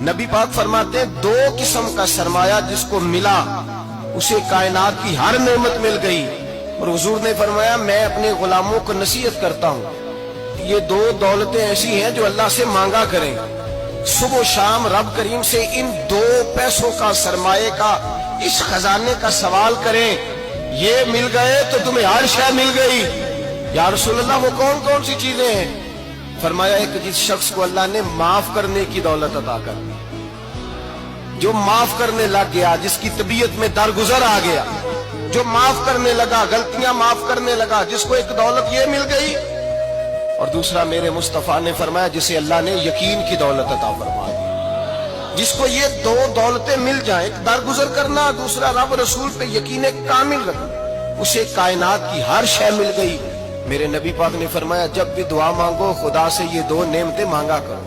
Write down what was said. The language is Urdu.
نبی پاک فرماتے ہیں دو قسم کا سرمایہ جس کو ملا اسے کائنات کی ہر نعمت مل گئی. اور حضور نے فرمایا میں اپنے غلاموں کو نصیحت کرتا ہوں یہ دو دولتیں ایسی ہیں جو اللہ سے مانگا کریں. صبح و شام رب کریم سے ان دو پیسوں کا سرمایہ کا اس خزانے کا سوال کریں. یہ مل گئے تو تمہیں ہر شے مل گئی. یا رسول اللہ وہ کون کون سی چیزیں ہیں؟ فرمایا ایک جس شخص کو اللہ نے معاف کرنے کی دولت عطا کر دی, جو معاف کرنے لگ گیا, جس کی طبیعت میں درگزر آ گیا, جو معاف کرنے لگا, غلطیاں معاف کرنے لگا, جس کو ایک دولت یہ مل گئی. اور دوسرا میرے مصطفیٰ نے فرمایا جسے اللہ نے یقین کی دولت عطا فرما دی. جس کو یہ دو دولتیں مل جائیں, ایک درگزر کرنا, دوسرا رب رسول پہ یقین کامل رکھنا, اسے کائنات کی ہر شے مل گئی. میرے نبی پاک نے فرمایا جب بھی دعا مانگو خدا سے یہ دو نعمتیں مانگا کرو.